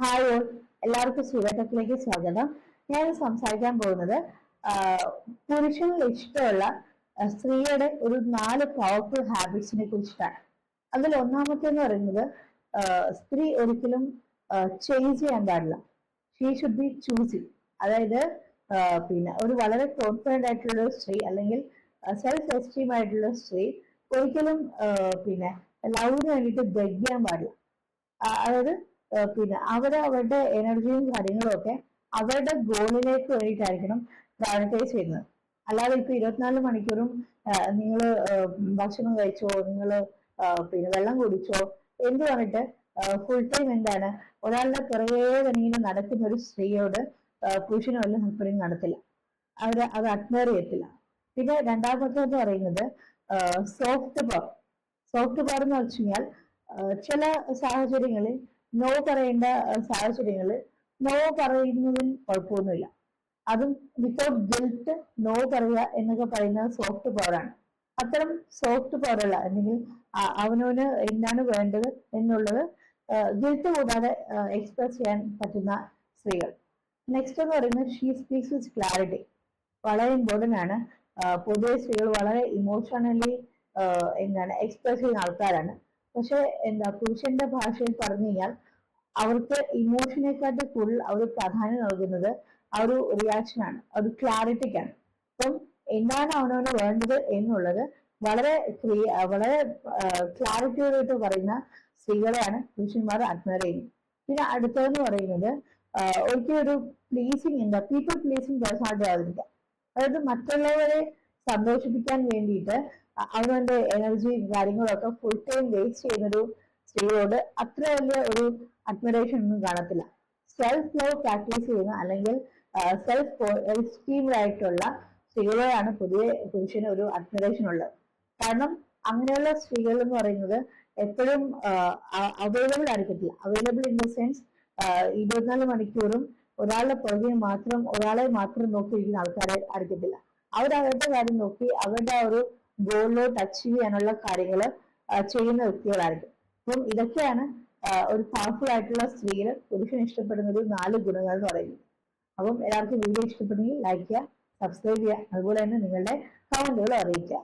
Hi all, എല്ലാവർക്കും സൂര്യടെക്കിലേക്ക് സ്വാഗതം. ഞാൻ സംസാരിക്കാൻ പോകുന്നത് പുരുഷനിൽ ഇഷ്ടമുള്ള സ്ത്രീയുടെ ഒരു 4 പവർഫുൾ ഹാബിറ്റ്സിനെ കുറിച്ചിട്ടാണ്. അതിൽ ഒന്നാമത്തെ പറയുന്നത് സ്ത്രീ ഒരിക്കലും ചേഞ്ച് ചെയ്യാൻ പാടില്ല. She should be choosing. അതായത് പിന്നെ ഒരു വളരെ കോൺഫിഡന്റ് ആയിട്ടുള്ള ഒരു സ്ത്രീ അല്ലെങ്കിൽ സെൽഫ് എസ്റ്റീം ആയിട്ടുള്ള സ്ത്രീ ഒരിക്കലും പിന്നെ ലവിന് വേണ്ടിയിട്ട് ബെഗ് ചെയ്യാൻ പാടില്ല. അതായത് പിന്നെ അവരുടെ എനർജിയും കാര്യങ്ങളും ഒക്കെ അവരുടെ ഗോളിലേക്ക് വേണ്ടിയിട്ടായിരിക്കണം പ്രയോറിറ്റൈസ് ചെയ്യുന്നത്. അല്ലാതെ ഇപ്പൊ 24 മണിക്കൂറും നിങ്ങൾ ഭക്ഷണം കഴിച്ചോ, നിങ്ങൾ പിന്നെ വെള്ളം കുടിച്ചോ എന്ത് പറഞ്ഞിട്ട് ഫുൾ ടൈം എന്താണ് ഒരാളുടെ പിറകെ തന്നെ നടക്കുന്ന ഒരു സ്ത്രീയോട് പുരുഷന് വല്ല താല്പര്യം നടത്തില്ല. അത് അഡ്മയർ ചെയ്യത്തില്ല. പിന്നെ രണ്ടാമത്തെ പറയുന്നത് സോഫ്റ്റ് പവർ. സോഫ്റ്റ് പവർ എന്ന് വെച്ച് കഴിഞ്ഞാൽ ചില സാഹചര്യങ്ങളിൽ നോ പറയേണ്ട സാഹചര്യങ്ങളിൽ നോ പറയുന്നതിൽ കുഴപ്പമൊന്നുമില്ല. അതും വിത്തൗട്ട് ഗിൽറ്റ് നോ പറയുക എന്നൊക്കെ പറയുന്നത് സോഫ്റ്റ് പവറാണ്. അത്തരം സോഫ്റ്റ് പവറുള്ള അല്ലെങ്കിൽ അവനവന് എന്താണ് വേണ്ടത് എന്നുള്ളത് ഗിൽറ്റ് കൂടാതെ എക്സ്പ്രസ് ചെയ്യാൻ പറ്റുന്ന സ്ത്രീകൾ. നെക്സ്റ്റ് എന്ന് പറയുന്നത് ഷീ സ്പീക്സ് വിത്ത് ക്ലാരിറ്റി. വളരെ ഇമ്പോർട്ടന്റ് ആണ്. പൊതുവെ സ്ത്രീകൾ വളരെ ഇമോഷണലി എക്സ്പ്രസ് ചെയ്യുന്ന ആൾക്കാരാണ്. പക്ഷെ പുരുഷന്റെ ഭാഷയിൽ പറഞ്ഞു കഴിഞ്ഞാൽ അവർക്ക് ഇമോഷനെക്കാട്ട് കൂടുതൽ അവർ പ്രാധാന്യം നൽകുന്നത് ആ ഒരു റിയാക്ഷനാണ്, ഒരു ക്ലാരിറ്റിക്കാണ്. അപ്പം എന്താണ് അവനവന് വേണ്ടത് എന്നുള്ളത് വളരെ വളരെ ക്ലാരിറ്റിയോടായിട്ട് പറയുന്ന സ്ത്രീകളെയാണ് പുരുഷന്മാർ അഡ്മയർ ചെയ്യുന്നത്. പിന്നെ അടുത്തതെന്ന് പറയുന്നത് ഒരിക്കലും ഒരു പ്ലീസിങ് പീപ്പിൾ പ്ലീസിങ് പേഴ്സണാലിറ്റി ആവുന്നില്ല. അതായത് മറ്റുള്ളവരെ സന്തോഷിപ്പിക്കാൻ വേണ്ടിയിട്ട് അവനവന്റെ എനർജിയും കാര്യങ്ങളും ഒക്കെ ഫുൾ ടൈം വേസ്റ്റ് ചെയ്യുന്നൊരു സ്ത്രീയോട് അത്ര വലിയ ഒരു അഡ്മിറേഷൻ ഒന്നും കാണത്തില്ല. സെൽഫ് ലവ് പ്രാക്ടീസ് ചെയ്യുന്ന അല്ലെങ്കിൽ സെൽഫ് എസ്റ്റീംഡ് ആയിട്ടുള്ള സ്ത്രീകളോടാണ് പൊതുവെ പുരുഷന് ഒരു അഡ്മിറേഷൻ ഉള്ളത്. കാരണം അങ്ങനെയുള്ള സ്ത്രീകൾ എന്ന് പറയുന്നത് എപ്പോഴും അവൈലബിൾ ആയിരിക്കത്തില്ല. അവൈലബിൾ ഇൻ ദ സെൻസ് 24 മണിക്കൂറും ഒരാളെ മാത്രം നോക്കിയിരിക്കുന്ന ആൾക്കാരെ ആയിരിക്കത്തില്ല. അവരവരുടെ കാര്യം നോക്കി അവരുടെ ആ ഒരു ഗോളിലോട്ട് അച്ചീവ് ചെയ്യാനുള്ള കാര്യങ്ങൾ ചെയ്യുന്ന വ്യക്തികളായിരിക്കും. അപ്പം ഇതൊക്കെയാണ് ഒരു പവർഫുൾ ആയിട്ടുള്ള സ്ത്രീകൾ പുരുഷൻ ഇഷ്ടപ്പെടുന്ന ഒരു 4 ഗുണങ്ങൾ എന്ന് പറയുന്നത്. അപ്പം എല്ലാവർക്കും വീഡിയോ ഇഷ്ടപ്പെടുമെങ്കിൽ ലൈക്ക് ചെയ്യുക, സബ്സ്ക്രൈബ് ചെയ്യുക, അതുപോലെ തന്നെ നിങ്ങളുടെ കമന്റുകൾ അറിയിക്കുക.